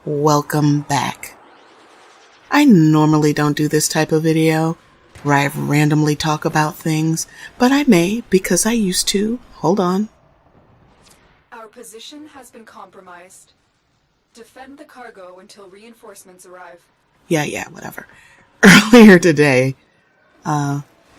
Welcome back. I normally don't do this type of video where I randomly talk about things, but I may because I used to. Hold on. Our position has been compromised. Defend the cargo until reinforcements arrive. Yeah, whatever. Earlier today,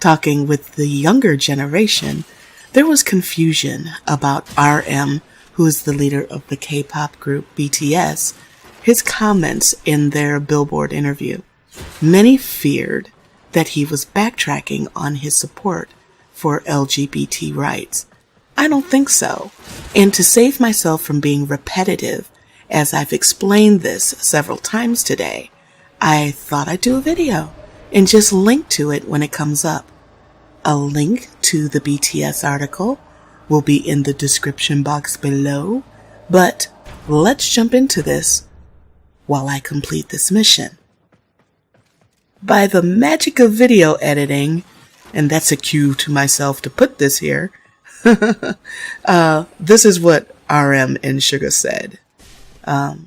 talking with the younger generation, there was confusion about RM, who is the leader of the K-pop group BTS, his comments in their Billboard interview. Many feared that he was backtracking on his support for LGBT rights. I don't think so. And to save myself from being repetitive, as I've explained this several times today, I thought I'd do a video and just link to it when it comes up. A link to the BTS article will be in the description box below, but let's jump into this while I complete this mission. By the magic of video editing, and that's a cue to myself to put this here, this is what RM and Suga said. I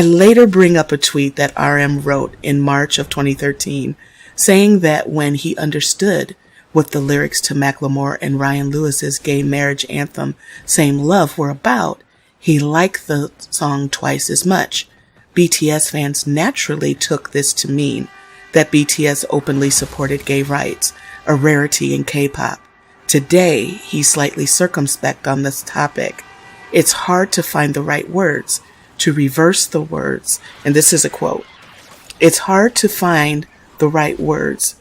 later bring up a tweet that RM wrote in March of 2013, saying that when he understood what the lyrics to Macklemore and Ryan Lewis's gay marriage anthem, Same Love, were about, he liked the song twice as much. BTS fans naturally took this to mean that BTS openly supported gay rights, a rarity in K-pop. Today, he's slightly circumspect on this topic. It's hard to find the right words, to reverse the words, and this is a quote. It's hard to find the right words,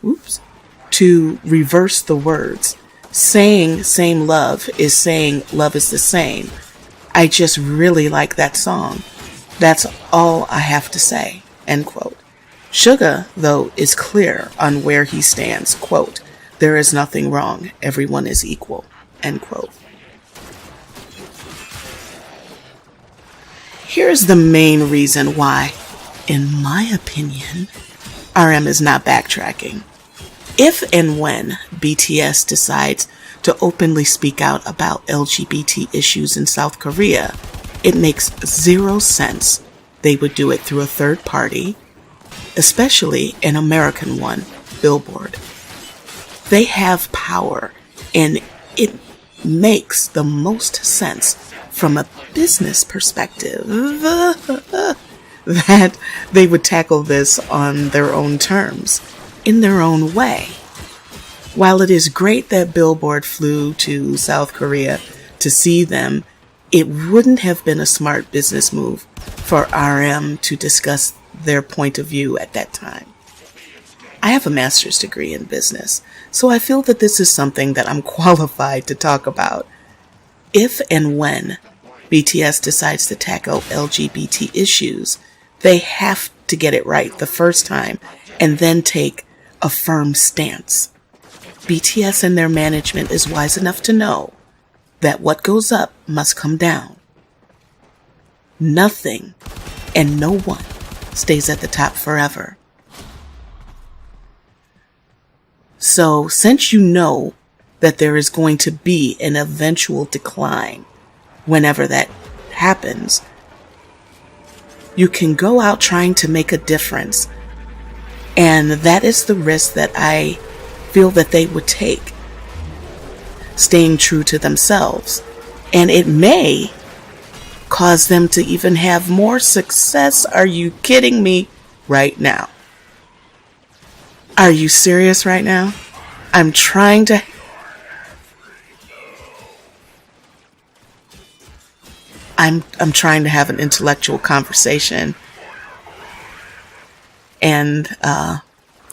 to reverse the words. Saying same love is saying love is the same. I just really like that song. That's all I have to say, end quote. Suga, though, is clear on where he stands, quote, there is nothing wrong, everyone is equal, end quote. Here's the main reason why, in my opinion, RM is not backtracking. If and when BTS decides to openly speak out about LGBT issues in South Korea, it makes zero sense they would do it through a third party, especially an American one, Billboard. They have power, and it makes the most sense from a business perspective that they would tackle this on their own terms, in their own way. While it is great that Billboard flew to South Korea to see them, it wouldn't have been a smart business move for RM to discuss their point of view at that time. I have a master's degree in business, so I feel that this is something that I'm qualified to talk about. If and when BTS decides to tackle LGBT issues, they have to get it right the first time and then take a firm stance. BTS and their management is wise enough to know that what goes up must come down. Nothing and no one stays at the top forever. So, since you know that there is going to be an eventual decline whenever that happens, you can go out trying to make a difference. And that is the risk that I feel that they would take, staying true to themselves. And it may cause them to even have more success. Are you kidding me right now? Are you serious right now? I'm trying to have an intellectual conversation, and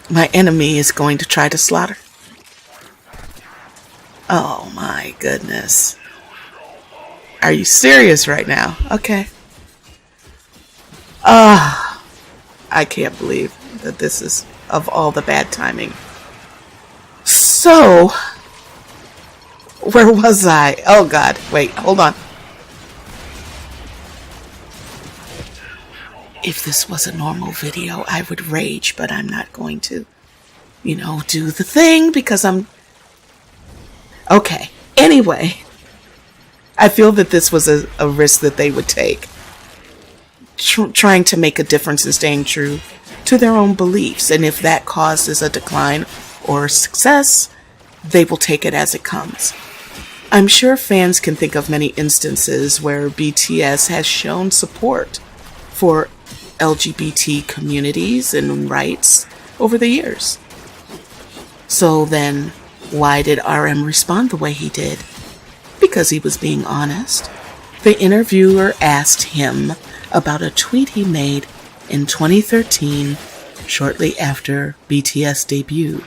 my enemy is going to try to slaughter. Oh my goodness. Are you serious right now? Okay. I can't believe that this is of all the bad timing. So, where was I? Oh God, wait, hold on. If this was a normal video, I would rage, but I'm not going to, do the thing because I'm... Okay, anyway, I feel that this was a risk that they would take. trying to make a difference and staying true to their own beliefs. And if that causes a decline or success, they will take it as it comes. I'm sure fans can think of many instances where BTS has shown support for LGBT communities and rights over the years. So then, why did RM respond the way he did? Because he was being honest. The interviewer asked him about a tweet he made in 2013, shortly after BTS debuted.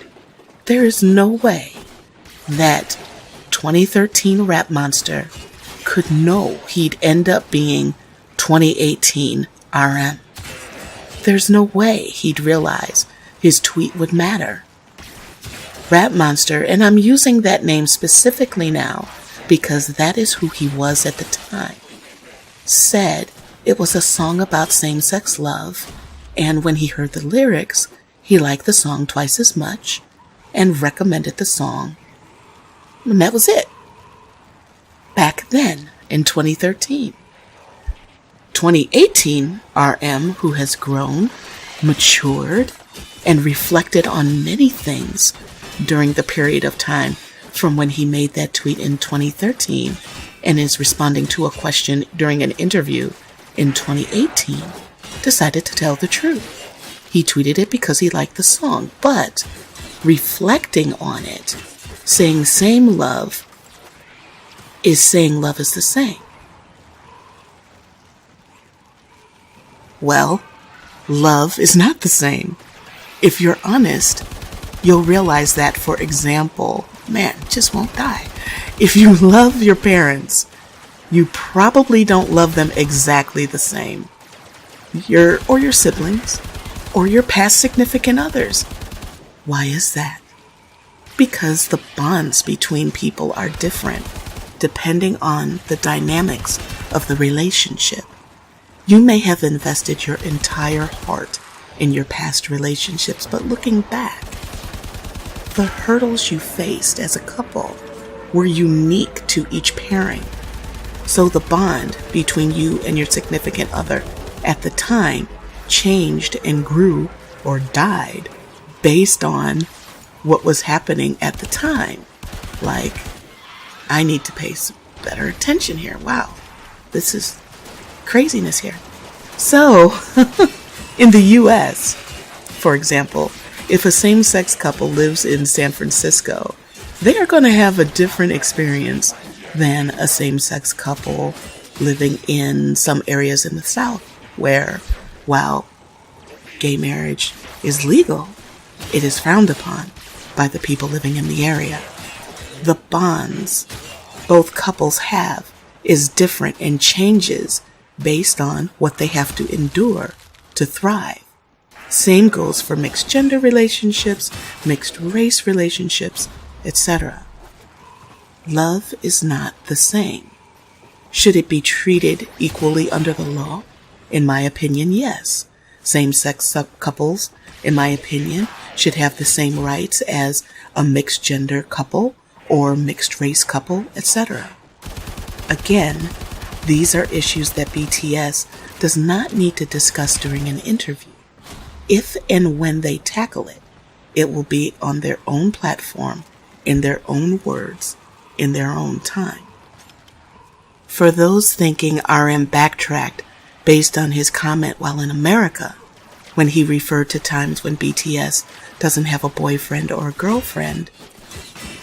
There is no way that 2013 rap monster could know he'd end up being 2018 RM. There's no way he'd realize his tweet would matter. Rap monster, and I'm using that name specifically now because that is who he was at the time, said it was a song about same-sex love, and when he heard the lyrics, he liked the song twice as much and recommended the song. And that was it. Back then, in 2013. 2018 RM, who has grown, matured, and reflected on many things during the period of time from when he made that tweet in 2013 and is responding to a question during an interview in 2018, decided to tell the truth. He tweeted it because he liked the song, but reflecting on it, saying same love is saying love is the same. Well, love is not the same. If you're honest, you'll realize that, for example, man, just won't die. If you love your parents, you probably don't love them exactly the same. Your siblings, or your past significant others. Why is that? Because the bonds between people are different, depending on the dynamics of the relationship. You may have invested your entire heart in your past relationships, but looking back, the hurdles you faced as a couple were unique to each pairing. So the bond between you and your significant other at the time changed and grew or died based on what was happening at the time. Like, I need to pay some better attention here. Wow, this is craziness here. So, in the US, for example, if a same-sex couple lives in San Francisco, they are going to have a different experience than a same-sex couple living in some areas in the South, where, while gay marriage is legal, it is frowned upon by the people living in the area. The bonds both couples have is different and changes based on what they have to endure to thrive. Same goes for mixed gender relationships, mixed race relationships, etc. Love is not the same. Should it be treated equally under the law? In my opinion, yes. Same-sex couples, in my opinion, should have the same rights as a mixed gender couple or mixed race couple, etc. Again, these are issues that BTS does not need to discuss during an interview. If and when they tackle it, it will be on their own platform, in their own words, in their own time. For those thinking RM backtracked based on his comment while in America, when he referred to times when BTS doesn't have a boyfriend or a girlfriend,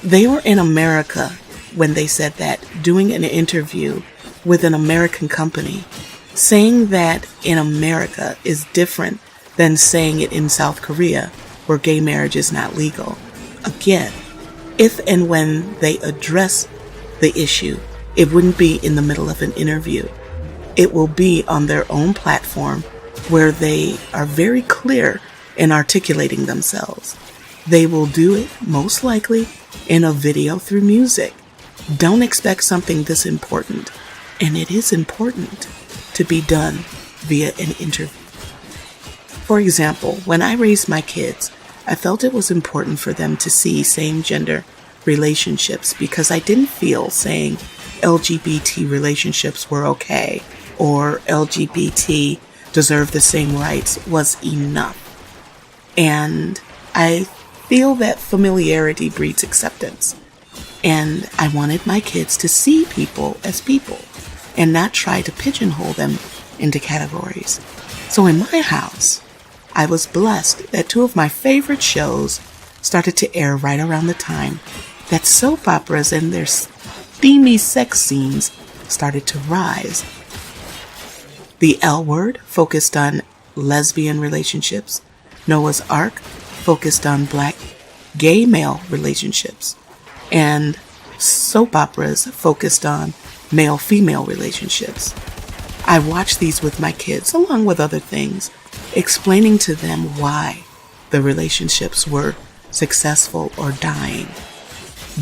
they were in America when they said that, doing an interview with an American company. Saying that in America is different than saying it in South Korea, where gay marriage is not legal. Again, if and when they address the issue, it wouldn't be in the middle of an interview. It will be on their own platform where they are very clear in articulating themselves. They will do it, most likely, in a video through music. Don't expect something this important, and it is important, to be done via an interview. For example, when I raised my kids, I felt it was important for them to see same-gender relationships because I didn't feel saying LGBT relationships were okay or LGBT deserve the same rights was enough. And I feel that familiarity breeds acceptance. And I wanted my kids to see people as people and not try to pigeonhole them into categories. So in my house, I was blessed that two of my favorite shows started to air right around the time that soap operas and their steamy sex scenes started to rise. The L Word focused on lesbian relationships. Noah's Ark focused on black gay male relationships. And soap operas focused on male-female relationships. I watched these with my kids, along with other things, explaining to them why the relationships were successful or dying,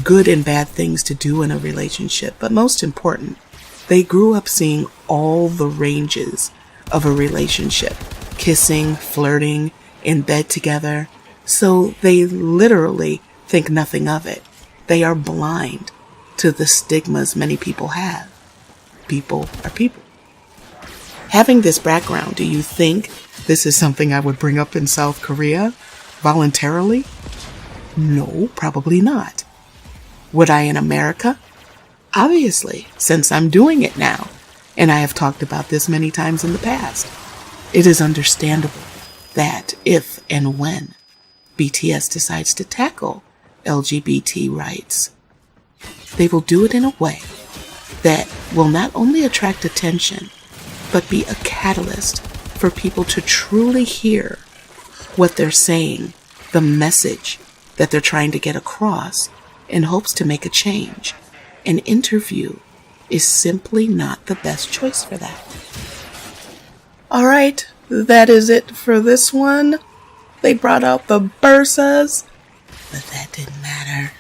good and bad things to do in a relationship, but most important, they grew up seeing all the ranges of a relationship, kissing, flirting, in bed together, so they literally think nothing of it. They are blind to the stigmas many people have. People are people. Having this background, do you think this is something I would bring up in South Korea voluntarily? No, probably not. Would I in America? Obviously, since I'm doing it now, and I have talked about this many times in the past. It is understandable that if and when BTS decides to tackle LGBT rights, they will do it in a way that will not only attract attention, but be a catalyst for people to truly hear what they're saying, the message that they're trying to get across in hopes to make a change. An interview is simply not the best choice for that. All right, that is it for this one. They brought out the bursas, but that didn't matter.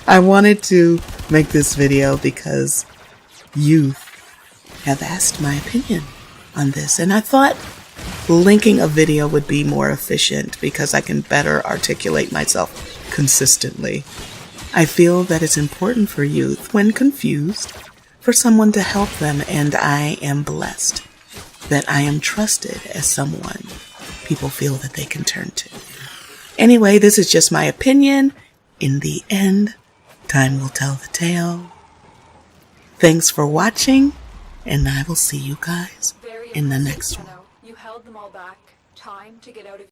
I wanted to make this video because you have asked my opinion on this, and I thought linking a video would be more efficient because I can better articulate myself consistently. I feel that it's important for youth, when confused, for someone to help them, and I am blessed that I am trusted as someone people feel that they can turn to. Anyway, this is just my opinion. In the end, time will tell the tale. Thanks for watching, and I will see you guys in the next one. You held them all back. Time to get out of